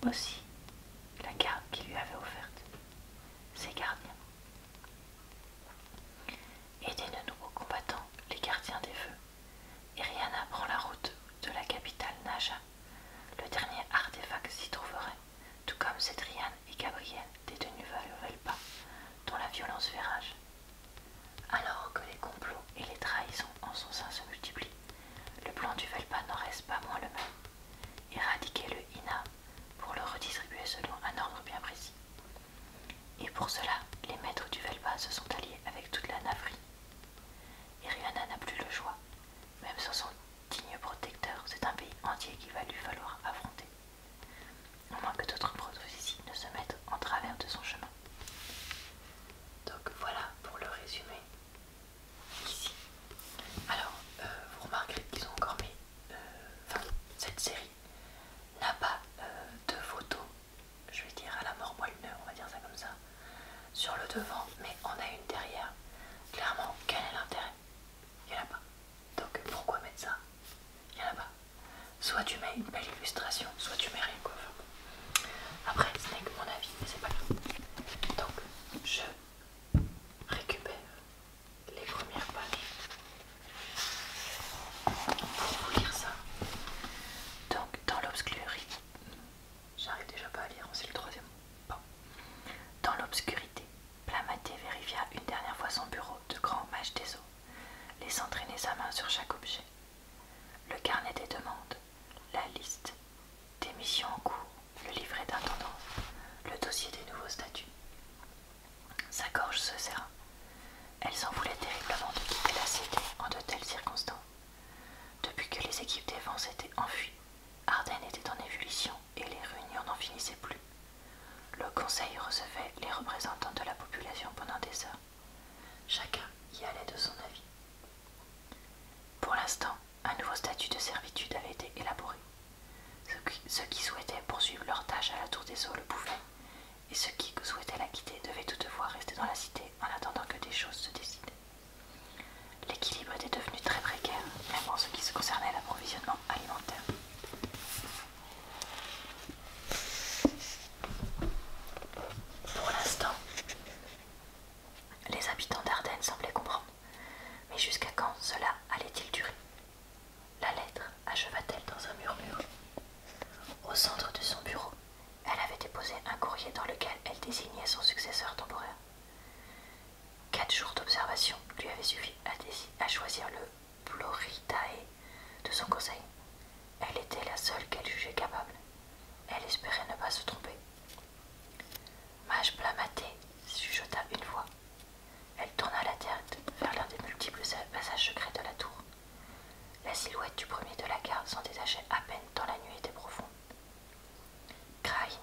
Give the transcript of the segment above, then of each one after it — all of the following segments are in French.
aussi la garde qu'il lui avait offerte, ses gardiens. Aidés de nouveaux combattants, les gardiens des feux, Eriana prend la route de la capitale Naja. Le dernier artefact s'y trouverait, tout comme Cédrian et Gabriel, détenus Velpa, dont la violence fait rage. Alors que les complots et les trahisons en son sein se multiplient, le plan du Velpa n'en reste pas moins le même. Éradiquer le Ina pour le redistribuer selon un ordre bien précis. Et pour cela, les maîtres du Velpa se sont alliés avec toute la Navrie. Eriana n'a plus le choix. Même sans son digne protecteur, c'est un pays entier qu'il va lui falloir affronter. À moins que d'autres prophéties ne se mettent en travers de son chemin. Donc voilà pour le résumé ici. Alors, vous remarquerez qu'ils ont encore mis, cette série n'a pas de photo, je vais dire à la mort moelleux, on va dire ça comme ça, sur le devant, mais on a une derrière. Clairement, quel est l'intérêt? Il n'y en a pas. Donc pourquoi mettre ça? Il n'y en a pas. Soit tu mets une belle illustration, soit tu mets rien quoi. Après, ce n'est que mon avis, mais c'est pas grave. Donc, je récupère les premières pages pour vous lire ça. Donc, dans l'obscurité, j'arrive déjà pas à lire, c'est le troisième. Bon. Dans l'obscurité, Plamaté vérifia une dernière fois son bureau de grand mage des eaux, laissant traîner sa main sur chaque objet. Le carnet des demandes, la liste des missions en cours, le livret d'intendance, le dossier des nouveaux statuts. Sa gorge se serra. Elle s'en voulait terriblement de quitter la cité en de telles circonstances. Depuis que les équipes des vents s'étaient enfuies, Arden était en ébullition et les réunions n'en finissaient plus. Le conseil recevait les représentants de la population pendant des heures. Chacun y allait de son avis. Pour l'instant, un nouveau statut de servitude avait été élaboré. Ceux qui souhaitaient poursuivre leur tâche à la tour des eaux le pouvaient, et ceux qui souhaitaient la quitter devaient toutefois rester dans la cité en attendant que des choses se décident. L'équilibre était devenu très précaire, même en ce qui concernait l'approvisionnement alimentaire. Pour l'instant, les habitants d'Ardennes semblaient comprendre, mais jusqu'à quand cela allait-il durer? La lettre acheva-t-elle dans un murmure? Au centre de son bureau, elle avait déposé un courrier dans lequel elle désignait son successeur temporaire. 4 jours d'observation lui avaient suffi à choisir le Ploritae de son conseil. Elle était la seule qu'elle jugeait capable. Elle espérait ne pas se tromper. Mage Plamaté, chuchota une voix. Elle tourna la tête vers l'un des multiples passages secrets de la tour. La silhouette du premier de la garde s'en détachait à peine tant la nuit était profonde. Kraïn,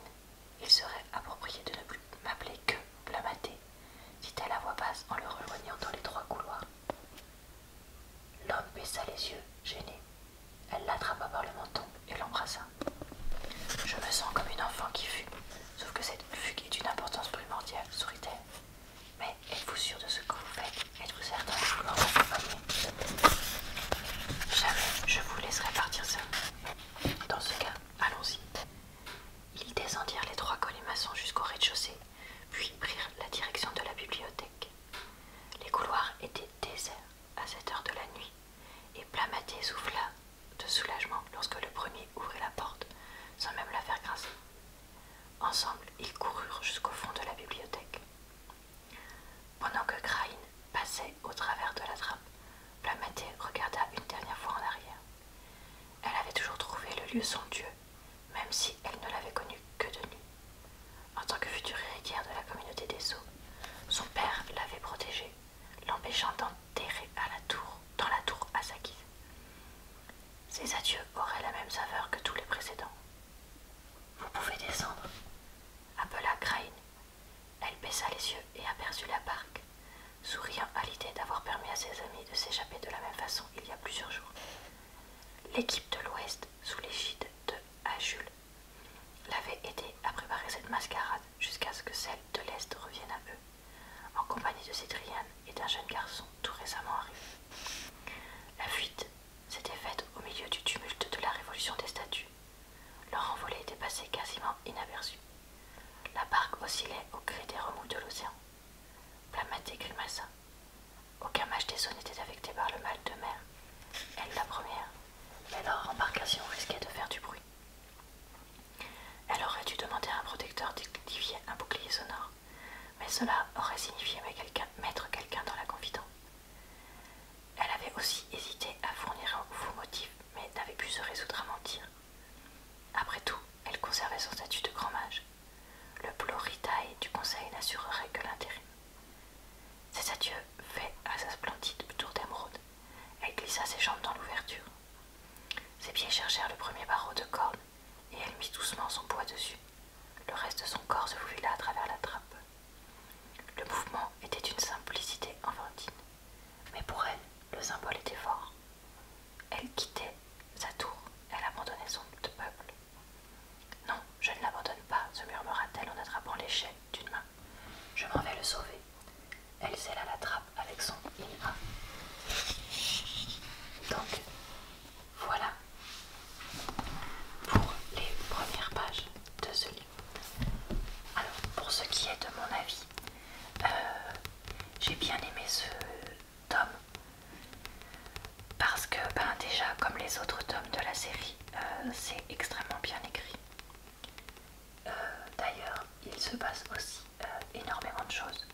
il serait approprié de ne plus m'appeler que Plamaté, dit-elle à voix basse en le rejoignant dans l'étroit couloir. L'homme baissa les yeux, gêné. Elle l'attrapa par le menton et l'embrassa. Je me sens comme une enfant qui fugue, sauf que cette fugue est d'une importance primordiale, sourit-elle. Mais êtes-vous sûr de ce que vous faites? Êtes-vous certain de vouloir m'accompagner? Jamais je vous laisserai partir seul. Dans ce cas, allons-y. Ils descendirent les 3 colimaçons jusqu'au rez-de-chaussée, puis prirent la direction de la bibliothèque. Les couloirs étaient déserts à cette heure de la nuit, et Plamaté souffla de soulagement lorsque le premier ouvrit la porte, sans même la faire grincer. Ensemble, ils coururent jusqu'au fond de la bibliothèque. Pendant que Kraïn passait au travers de la trappe, Plamaté regarda une dernière fois en arrière. Elle avait toujours trouvé le lieu somptueux, même si elle ne l'avait connu que de nuit. En tant que future héritière de la communauté des eaux, son père l'avait protégée, l'empêchant d'enterrer dans la tour à sa guise. Ses adieux auraient la même saveur que tous les précédents. Vous pouvez descendre, appela Kraïn. Elle baissa les yeux et aperçut la barque, souriant à l'idée d'avoir permis à ses amis de s'échapper de la même façon il y a plusieurs jours. L'équipe de l'Ouest, sous l'égide de Ajul, l'avait aidé à préparer cette mascarade jusqu'à ce que celle de l'Est revienne à eux, en compagnie de Cédrian et d'un jeune garçon tout récemment arrivé. La fuite s'était faite au milieu du tumulte de la révolution des statues. Leur envolée était passée quasiment inaperçue cherchèrent le premier barreau de corde et elle mit doucement son poids dessus. Le reste de son corps se faufila à travers la trappe. Le mouvement était d'une simplicité enfantine, mais pour elle, le symbole était fort. Elle quittait sa tour, elle abandonnait son peuple. Non, je ne l'abandonne pas, se murmura-t-elle en attrapant l'échelle d'une main. Je m'en vais le sauver. Elle scella la trappe avec son Inra. Donc, voilà pour les premières pages de ce livre. Alors, pour ce qui est de mon avis, j'ai bien aimé ce tome parce que, déjà, comme les autres tomes de la série, c'est extrêmement bien écrit. D'ailleurs, il se passe aussi énormément de choses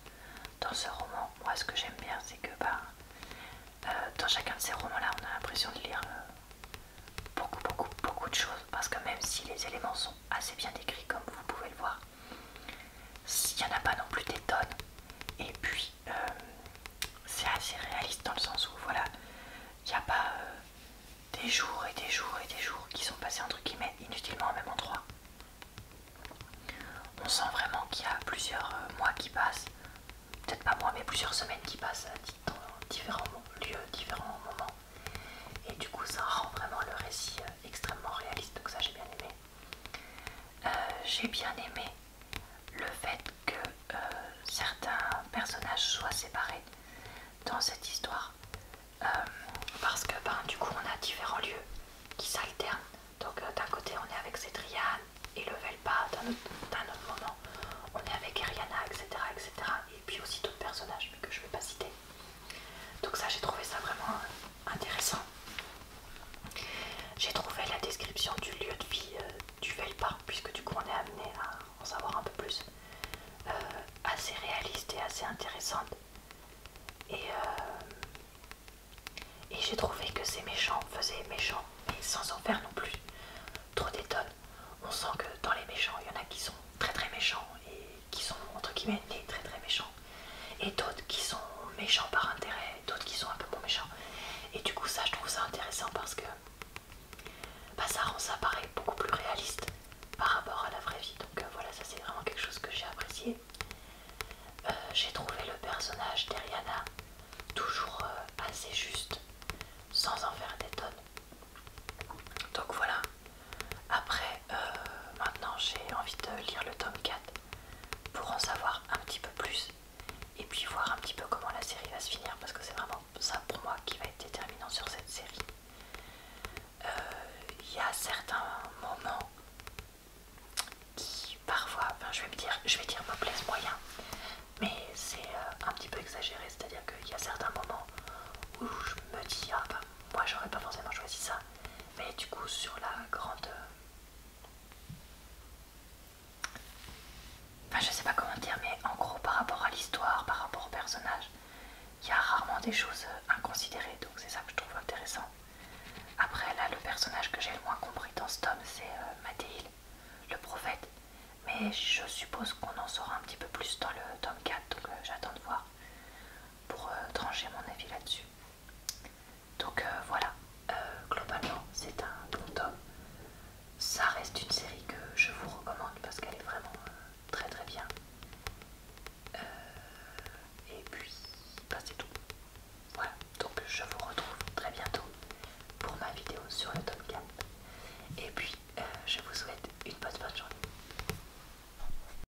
dans ce roman. Moi, ce que j'aime bien, c'est que dans chacun de ces romans-là, on a l'impression de lire beaucoup de choses, parce que même si les éléments sont assez bien décrits, comme vous pouvez le voir, il n'y en a pas non plus des tonnes. Et puis, c'est assez réaliste dans le sens où, voilà, il n'y a pas des jours et des jours et des jours qui sont passés entre guillemets inutilement au même endroit. On sent vraiment qu'il y a plusieurs mois qui passent, peut-être pas mois, mais plusieurs semaines qui passent dans différents lieux, différents moments. Et du coup, ça rend vraiment le récit extrêmement réaliste, donc ça j'ai bien aimé. J'ai bien aimé le fait que certains personnages soient séparés dans cette histoire. Parce que du coup on a différents lieux qui s'alternent. Donc d'un côté on est avec Cédriane et le Velpa, d'un autre moment on est avec Eriana, etc., etc. Et puis aussi d'autres personnages mais que je ne vais pas citer. Donc ça, j'ai trouvé ça vraiment intéressant. J'ai trouvé la description du lieu de vie du Velpa, puisque du coup on est amené à en savoir un peu plus, assez réaliste et assez intéressante. Et j'ai trouvé que ces méchants faisaient méchants, mais sans en faire non plus trop d'étonnes. On sent que dans les méchants, il y en a qui sont très très méchants et qui sont entre guillemets nés très très méchants, et d'autres qui sont méchants par intérêt, d'autres qui sont un peu moins méchants. Et du coup ça, je trouve ça intéressant parce que ça rend ça paraît beaucoup plus réaliste par rapport à la vraie vie. Donc voilà, ça c'est vraiment quelque chose que j'ai apprécié. J'ai trouvé le personnage d'Eriana toujours assez juste, sans en faire des tonnes. Donc voilà. Après, maintenant j'ai envie de lire le tome 4 pour en savoir un petit peu plus et puis voir un petit peu comment la série va se finir, parce que c'est vraiment ça pour moi qui va être déterminant sur cette série. Il y a certains moments qui parfois, je vais dire me plaisent moyen, mais c'est un petit peu exagéré, c'est-à-dire qu'il y a certains moments où je me dis moi j'aurais pas forcément choisi ça, mais du coup sur la grande... je sais pas comment dire, mais en gros par rapport à l'histoire, par rapport au personnage, il y a rarement des choses inconsidérées, donc c'est ça que je trouve intéressant. Après là, le personnage que j'ai le moins compris dans ce tome, c'est Mathéil, le prophète, mais je suppose qu'on